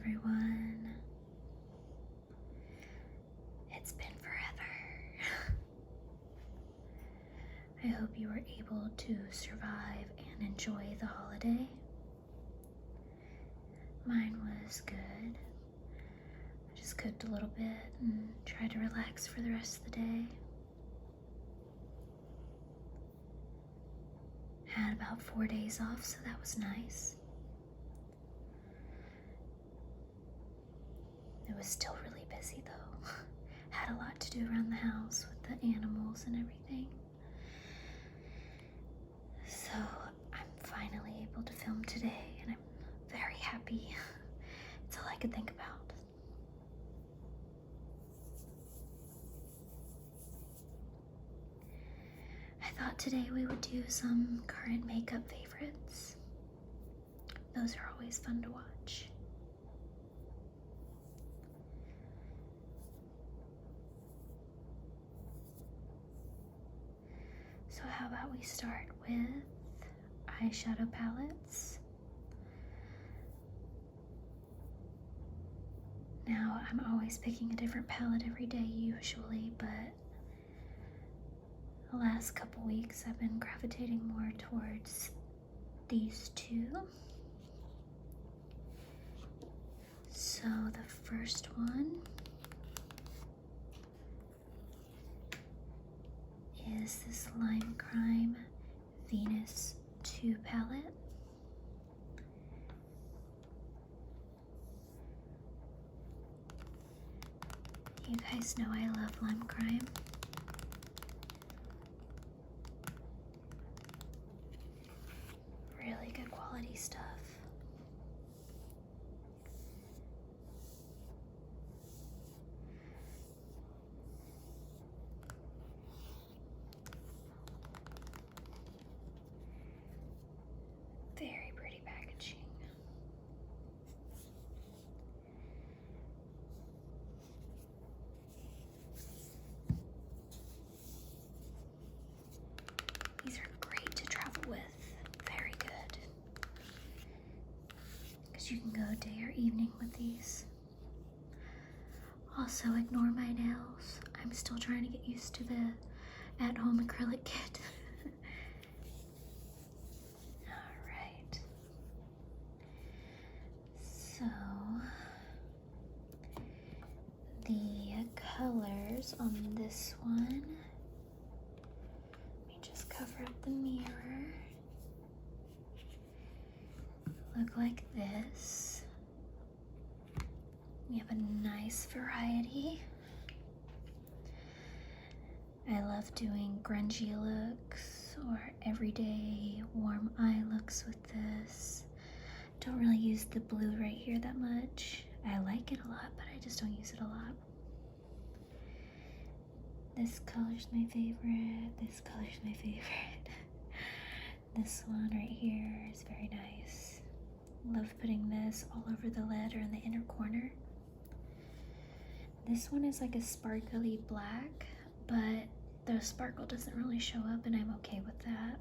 everyone. It's been forever. I hope you were able to survive and enjoy the holiday. Mine was good. I just cooked a little bit and tried to relax for the rest of the day. Had about 4 days off, so that was nice. It was still really busy though. Had a lot to do around the house with the animals and everything. So I'm finally able to film today and I'm very happy. It's all I could think about. I thought today we would do some current makeup favorites. Those are always fun to watch. So how about we start with eyeshadow palettes. Now, I'm always picking a different palette every day usually, but the last couple weeks I've been gravitating more towards these two. So the first one is this Lime Crime Venus 2 palette. You guys know I love Lime Crime. Really good quality stuff. Very pretty packaging. These are great to travel with. Very good. Because you can go day or evening with these. Also, ignore my nails. I'm still trying to get used to the at-home acrylic kit. Alright. So, the colors on this one, let me just cover up the mirror, look like this. We have a nice variety. I love doing grungy looks or everyday warm eye looks with this. Don't really use the blue right here that much. I like it a lot, but I just don't use it a lot. This color's my favorite. This color's my favorite. This one right here is very nice. Love putting this all over the lid or in the inner corner. This one is like a sparkly black, but the sparkle doesn't really show up and I'm okay with that.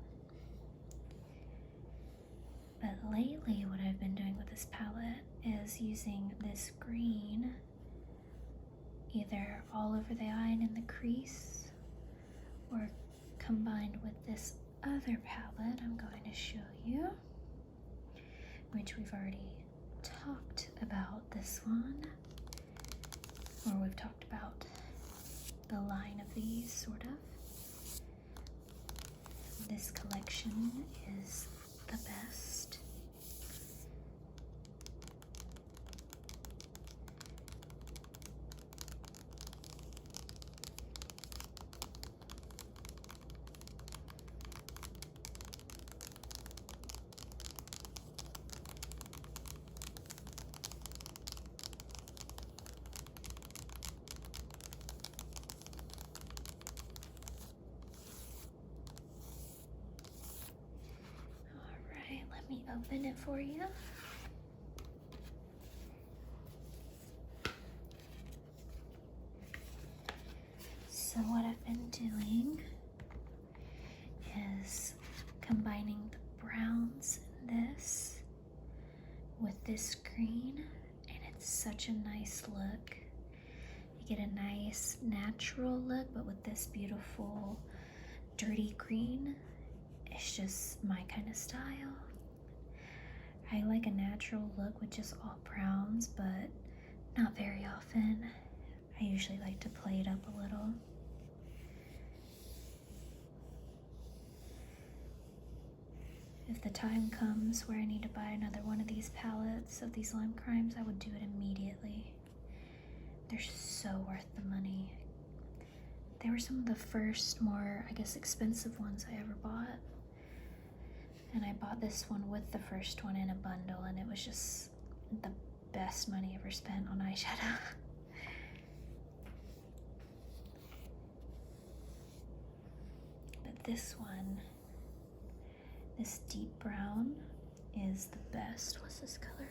But lately what I've been doing with this palette is using this green either all over the eye and in the crease or combined with this other palette I'm going to show you, which we've already talked about this one, or we've talked about the line of these sort of. This collection is the best. Let me open it for you. So what I've been doing is combining the browns in this with this green, and it's such a nice look. You get a nice natural look, but with this beautiful dirty green. It's just my kind of style. I like a natural look with just all browns, but not very often. I usually like to play it up a little. If the time comes where I need to buy another one of these palettes of these Lime Crimes, I would do it immediately. They're so worth the money. They were some of the first more, I guess, expensive ones I ever bought. And I bought this one with the first one in a bundle, and it was just the best money ever spent on eyeshadow. But this one, this deep brown, is the best. What's this color?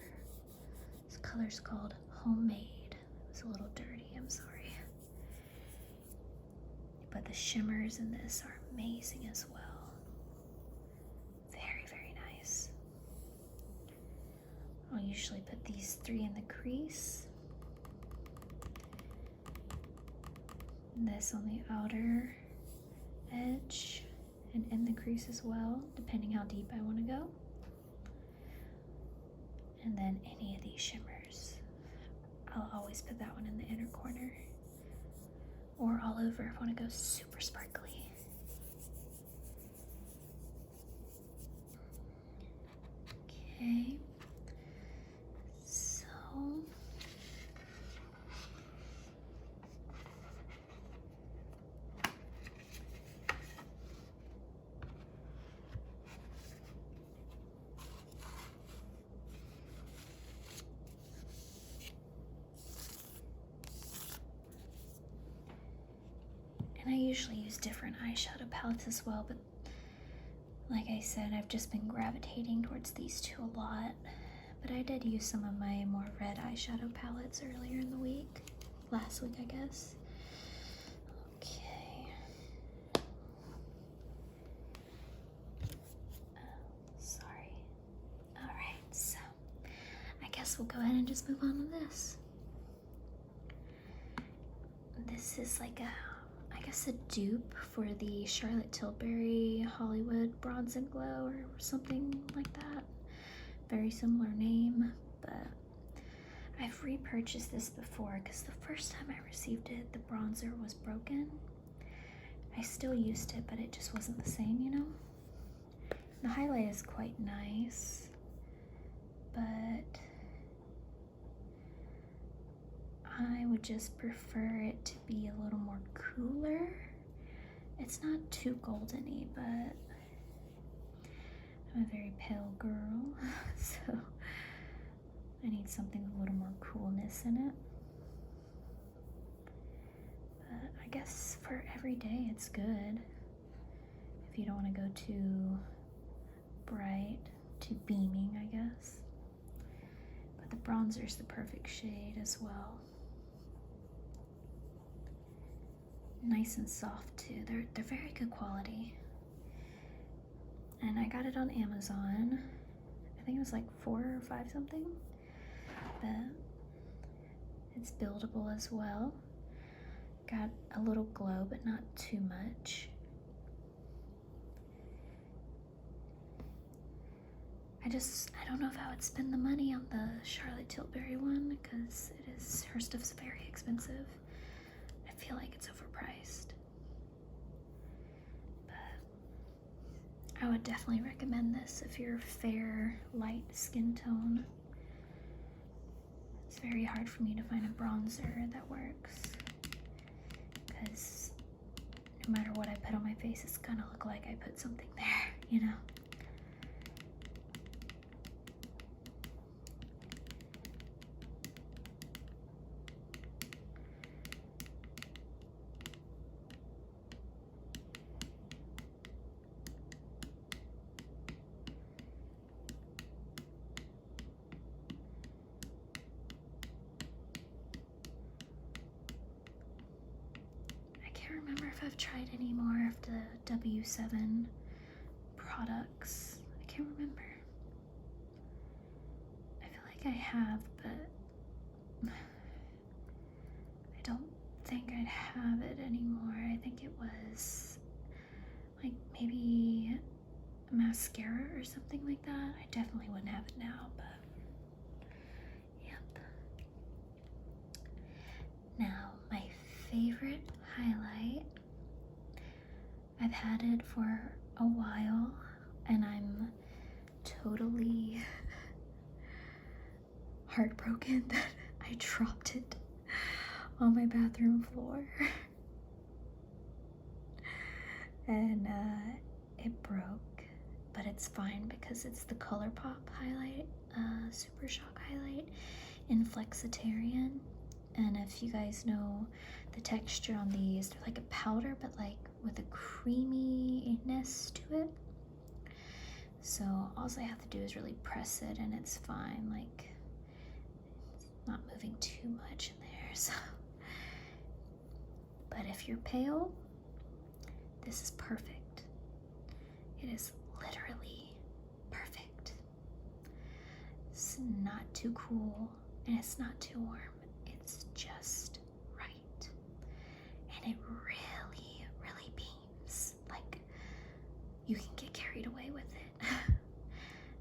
This color's called Homemade. It's a little dirty, I'm sorry. But the shimmers in this are amazing as well. Very, very nice. I'll usually put these 3 in the crease. And this on the outer edge and in the crease as well, depending how deep I want to go. And then any of these shimmers, I'll always put that one in the inner corner or all over if I want to go super sparkly. Okay, so and I usually use different eyeshadow palettes as well, but like I said, I've just been gravitating towards these two a lot. But I did use some of my more red eyeshadow palettes earlier in the week. Last week, I guess. Okay. Sorry. Alright, so I guess we'll go ahead and just move on to this. This is like I guess a dupe for the Charlotte Tilbury Hollywood Bronze and Glow or something like that. Very similar name, but I've repurchased this before because the first time I received it, the bronzer was broken. I still used it, but it just wasn't the same, you know? The highlight is quite nice, but I would just prefer it to be a little more cooler. It's not too golden-y, but I'm a very pale girl, so I need something with a little more coolness in it. But I guess for every day it's good. If you don't want to go too bright, too beaming, I guess. But the bronzer's the perfect shade as well. Nice and soft too. They're very good quality. And I got it on Amazon. I think it was like $4 or $5 something. But it's buildable as well. Got a little glow, but not too much. I don't know if I would spend the money on the Charlotte Tilbury one because her stuff's very expensive. I feel like it's overpriced. But I would definitely recommend this if you're fair, light skin tone. It's very hard for me to find a bronzer that works because no matter what I put on my face, it's gonna look like I put something there, you know? Remember if I've tried any more of the W7 products. I can't remember. I feel like I have, but think I'd have it anymore. I think it was like maybe a mascara or something like that. I definitely wouldn't have it now, but yep. Now, my favorite highlight, I've had it for a while and I'm totally heartbroken that I dropped it on my bathroom floor. And it broke, but it's fine because it's the ColourPop highlight, Super Shock highlight in Flexitarian. And if you guys know the texture on these, they're like a powder, but like with a creaminess to it. So all I have to do is really press it and it's fine. Like, it's not moving too much in there, so. But if you're pale, this is perfect. It is literally perfect. It's not too cool and it's not too warm. It's just right. And it really, really beams. Like, you can get carried away with it.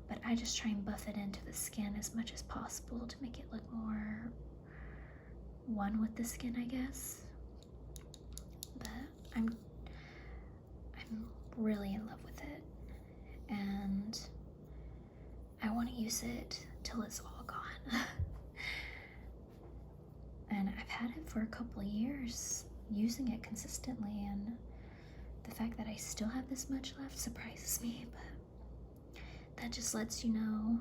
But I just try and buff it into the skin as much as possible to make it look more one with the skin, I guess. But I'm really in love with it, and I want to use it till it's all gone. And I've had it for a couple of years, using it consistently, and the fact that I still have this much left surprises me, but that just lets you know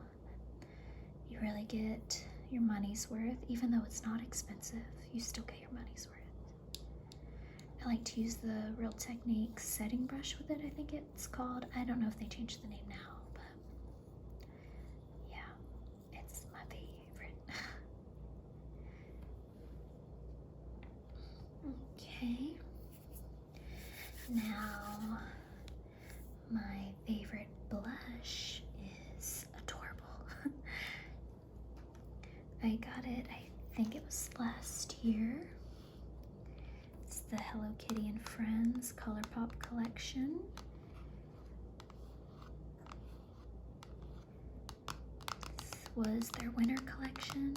you really get your money's worth. Even though it's not expensive, you still get your money's worth. I like to use the Real Techniques setting brush with it, I think it's called. I don't know if they changed the name now, but yeah, it's my favorite. Okay, now my favorite blush is adorable. I got it, I think it was last year. It's the Hello Kitty and Friends ColourPop collection. This was their winter collection.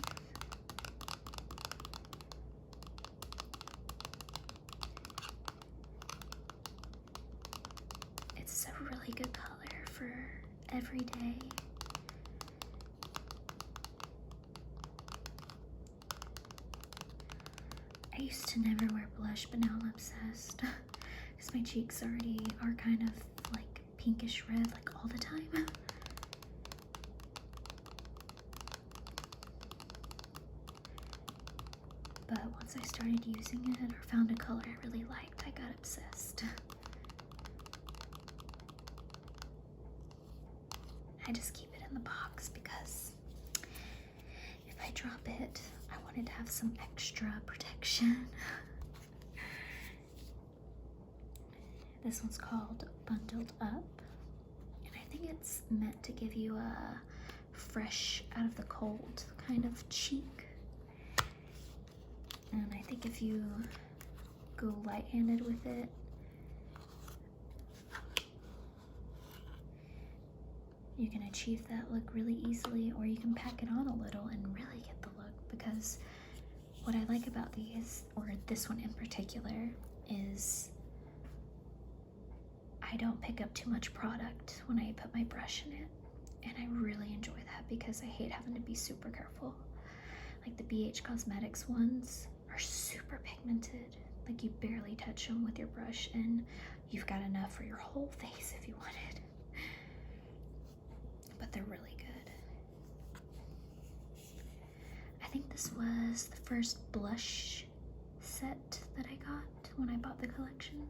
It's a really good color for every day. I used to never wear blush, but now I'm obsessed. Because my cheeks already are kind of like pinkish red, like all the time. But once I started using it or found a color I really liked, I got obsessed. I just keep it in the box because if I drop it, I wanted to have some extra protection. This one's called Bundled Up, and I think it's meant to give you a fresh out of the cold kind of cheek. And I think if you go light-handed with it, you can achieve that look really easily, or you can pack it on a little and really get the look. Because what I like about these, or this one in particular, is I don't pick up too much product when I put my brush in it, and I really enjoy that because I hate having to be super careful. Like the BH Cosmetics ones are super pigmented, like you barely touch them with your brush and you've got enough for your whole face if you wanted. But they're really good. I think this was the first blush set that I got when I bought the collection,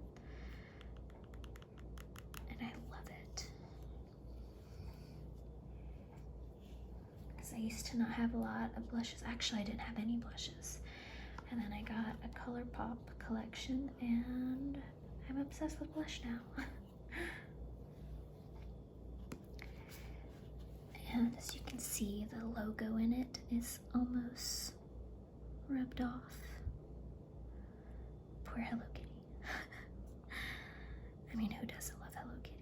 and I love it. Because I used to not have a lot of blushes. Actually, I didn't have any blushes. And then I got a ColourPop collection, and I'm obsessed with blush now. And as you can see, the logo in it is almost rubbed off. poor Hello Kitty. I mean, who doesn't love Hello Kitty?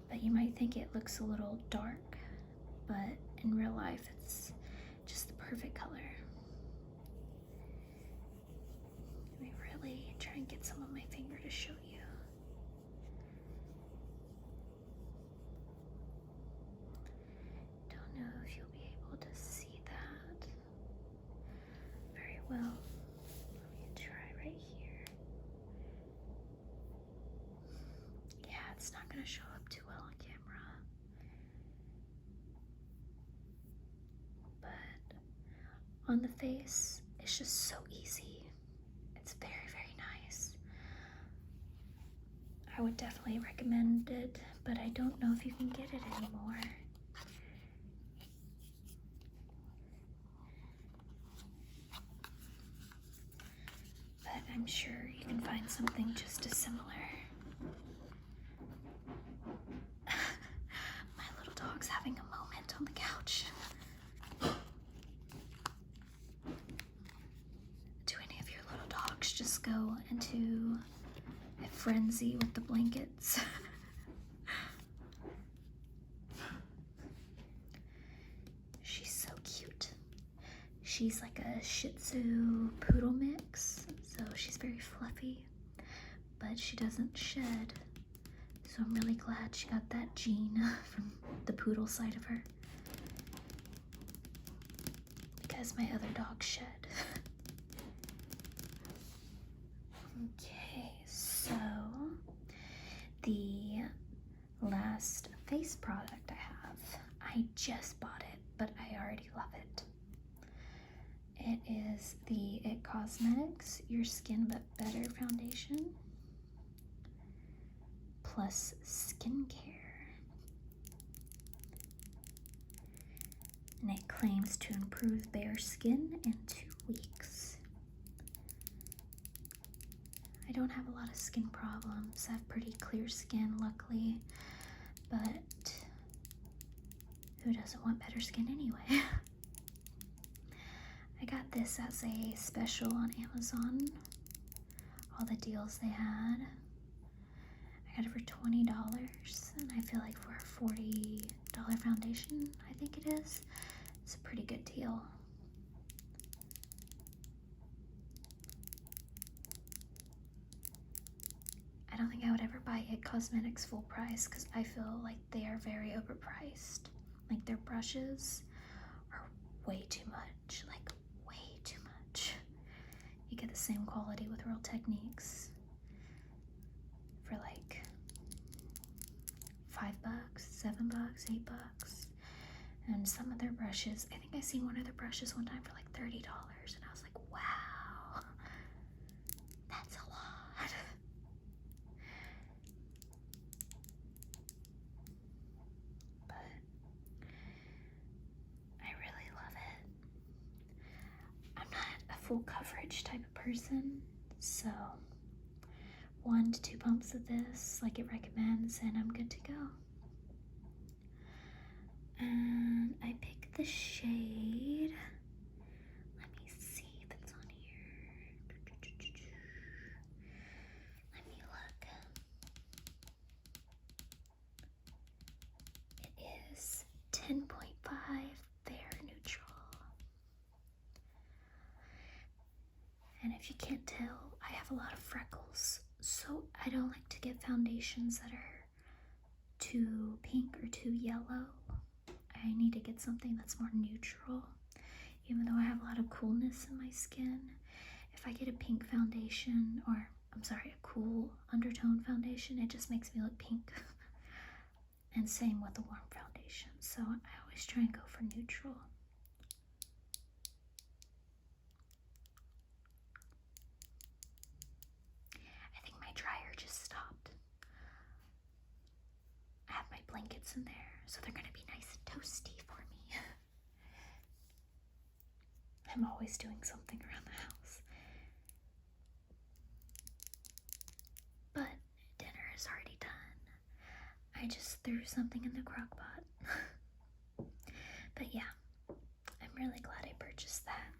But you might think it looks a little dark, but in real life it's just the perfect color. Let me really try and get some on my finger to show you. Don't know if you'll be able to see that very well. Let me try right here. Yeah, it's not going to show up too well on camera. But on the face, it's just so easy. It's very, very nice. I would definitely recommend it, but I don't know if you can get it anymore. But I'm sure you can find something just as similar. My little dog's having a moment on the couch. Do any of your little dogs just go into a frenzy with the blankets? She's so cute. She's like a Shih Tzu poodle mix, so she's very fluffy, but she doesn't shed. So I'm really glad she got that gene from the poodle side of her, because my other dogs shed. Okay, so the last face product I have, I just bought it, but I already love it. It is the It Cosmetics Your Skin But Better Foundation plus skincare. And it claims to improve bare skin in 2 weeks. I don't have a lot of skin problems. I have pretty clear skin, luckily, but who doesn't want better skin anyway? I got this as a special on Amazon. All the deals they had. I got it for $20, and I feel like for a $40 foundation, I think it is, it's a pretty good deal. I don't think I would ever buy It Cosmetics full price because I feel like they are very overpriced. Like their brushes are way too much, like way too much. You get the same quality with Real Techniques for like $5, $7, $8. And some of their brushes, I think I seen one of their brushes one time for like $30, and I was like, wow, that's a lot. But I really love it. I'm not a full coverage type of person, so 1 to 2 pumps of this, like it recommends, and I'm good to go. And I picked the shade. Let me see if it's on here. Let me look. It is 10.5 Fair Neutral. And if you can't tell, I have a lot of freckles, so I don't like to get foundations that are too pink or too yellow. I need to get something that's more neutral. Even though I have a lot of coolness in my skin, if I get a pink foundation, or I'm sorry, a cool undertone foundation, it just makes me look pink. And same with the warm foundation, so I always try and go for neutral. I think my dryer just stopped. I have my blankets in there, so they're gonna be nice and toasty for me. I'm always doing something around the house. But dinner is already done. I just threw something in the crock pot. But yeah, I'm really glad I purchased that.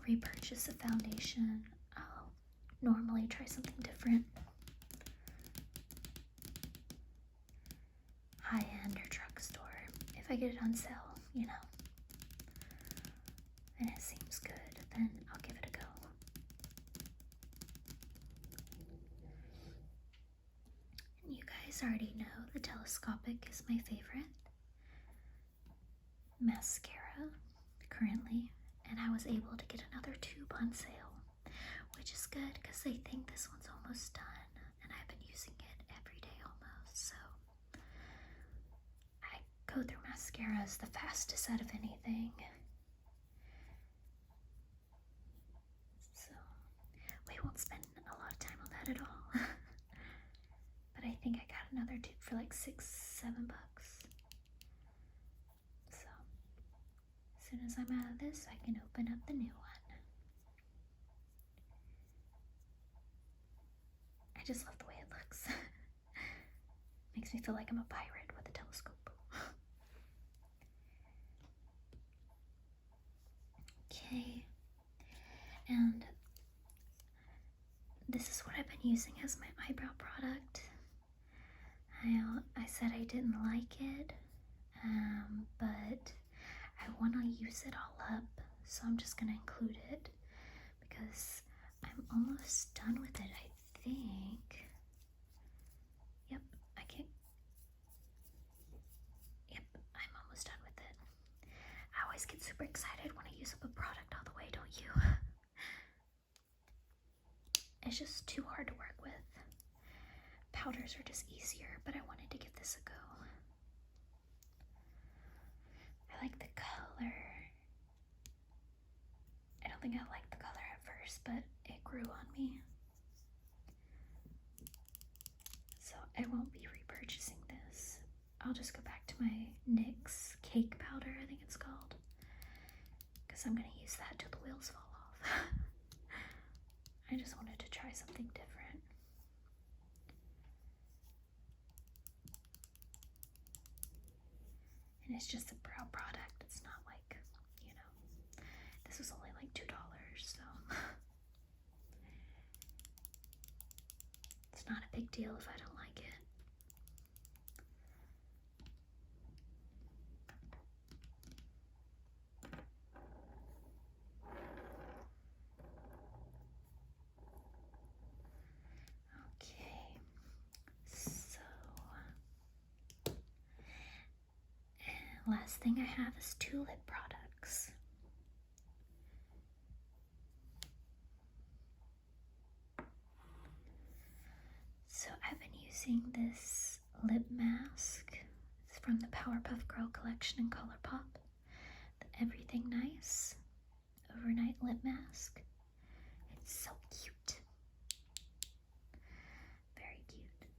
repurchase a foundation, I'll normally try something different. High-end or drugstore. If I get it on sale, you know, and it seems good, then I'll give it a go. You guys already know the telescopic is my favorite mascara currently, and I was able to get another tube on sale, which is good because I think this one's almost done, and I've been using it every day almost, so I go through mascaras the fastest out of anything. So we won't spend a lot of time on that at all. But I think I got another tube for like $6-7. So as soon as I'm out of this, I can open up the new one. I just love the way it looks. Makes me feel like I'm a pirate with a telescope. Okay, and this is what I've been using as my eyebrow product. I said I didn't like it, but I want to use it all up, so I'm just going to include it because I'm almost done with it, I think. Yep, I'm almost done with it. I always get super excited when I use up a product all the way, don't you? It's just too hard to work with. Powders are just easier, but I wanted to give this a go. I like the color. I don't think I liked the color at first, but it grew on me. So I won't be repurchasing this. I'll just go back to my NYX cake powder, I think it's called, because I'm going to use that till the wheels fall off. I just wanted to try something different. And it's just a brow product. It's not like, you know, this was only like $2, so it's not a big deal if I don't like it. Last thing I have is 2 lip products. So I've been using this lip mask. It's from the Powerpuff Girl collection in ColourPop. The Everything Nice Overnight Lip Mask. It's so cute. Very cute.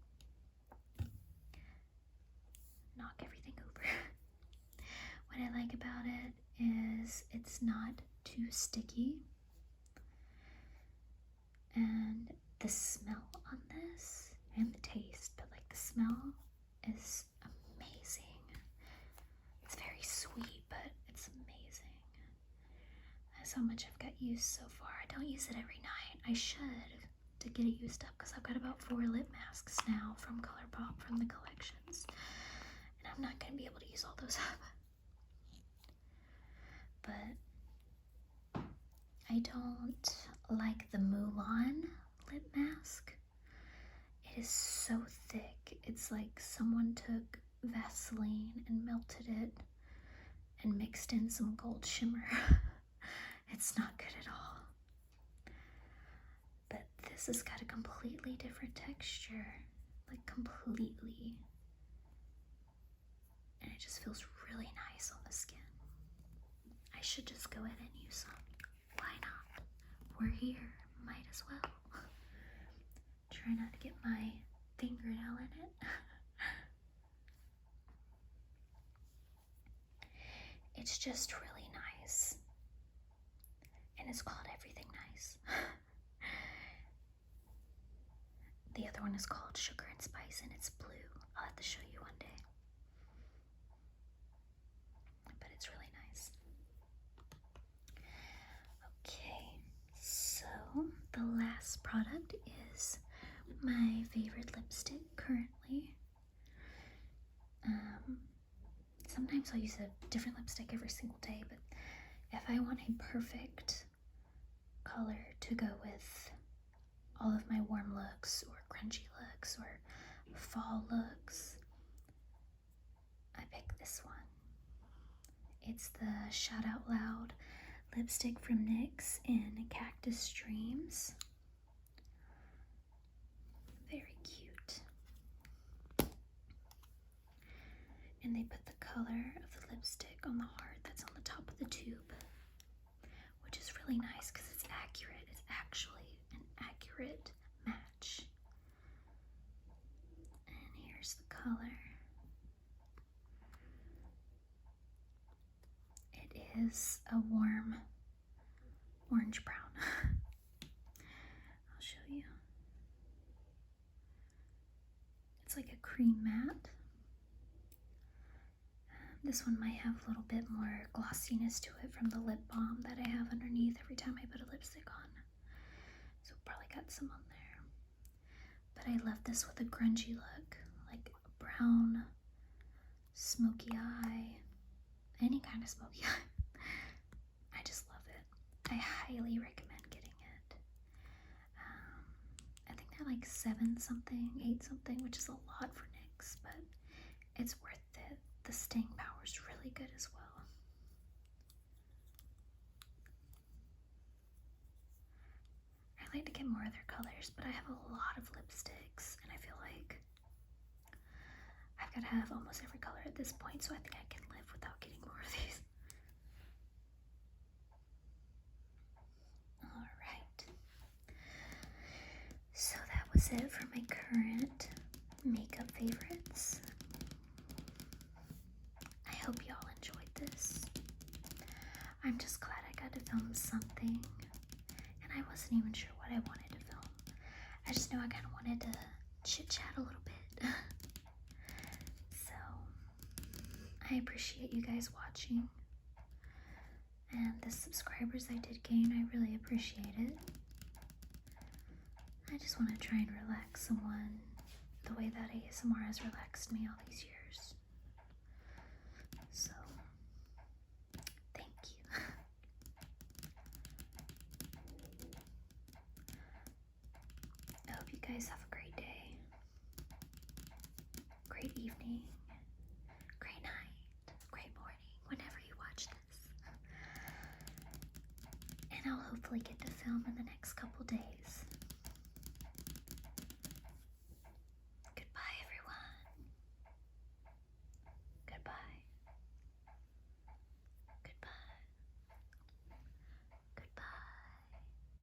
Knock everything over. What I like about it is it's not too sticky, and the smell on this and the taste, but like the smell is amazing. It's very sweet, but it's amazing. That's how much I've got used so far. I don't use it every night. I should to get it used up because I've got about 4 lip masks now from ColourPop from the collections, and I'm not going to be able to use all those up. But I don't like the Mulan lip mask. It is so thick. It's like someone took Vaseline and melted it and mixed in some gold shimmer. It's not good at all. But this has got a completely different texture, like completely. And it just feels really nice on the skin. I should just go ahead and use some. Why not? We're here, might as well. Try not to get my fingernail in it. It's just really nice. And it's called Everything Nice. The other one is called Sugar and Spice, and it's blue. I'll have to show you one day. But it's really nice. Okay. this product is my favorite lipstick currently. Sometimes I'll use a different lipstick every single day, but if I want a perfect color to go with all of my warm looks or grungy looks or fall looks, I pick this one. It's the Shout Out Loud lipstick from NYX in Cactus Dreams. Very cute. And they put the color of the lipstick on the heart that's on the top of the tube, which is really nice because it's accurate. It's actually an accurate match. And here's the color. It is a warm orange brown. I'll show you. It's like a cream matte. This one might have a little bit more glossiness to it from the lip balm that I have underneath every time I put a lipstick on. So probably got some on there. But I love this with a grungy look, like a brown, smoky eye, any kind of smoky eye. I just love it. I highly recommend getting it. I think they're like 7 something, 8 something, which is a lot for NYX, but it's worth it. The staying power is really good as well. I like to get more of their colors, but I have a lot of lipsticks, and I feel like I've got to have almost every color at this point, so I think I can live without getting more of these. Alright. So that was it for my current makeup favorites. I hope y'all enjoyed this. I'm just glad I got to film something, and I wasn't even sure what I wanted to film. I just knew I kind of wanted to chit-chat a little bit. So, I appreciate you guys watching, and the subscribers I did gain, I really appreciate it. I just want to try and relax someone the way that ASMR has relaxed me all these years. So, thank you. I hope you guys have a great day, great evening, great night, great morning, whenever you watch this. And I'll hopefully get to film in the next couple days.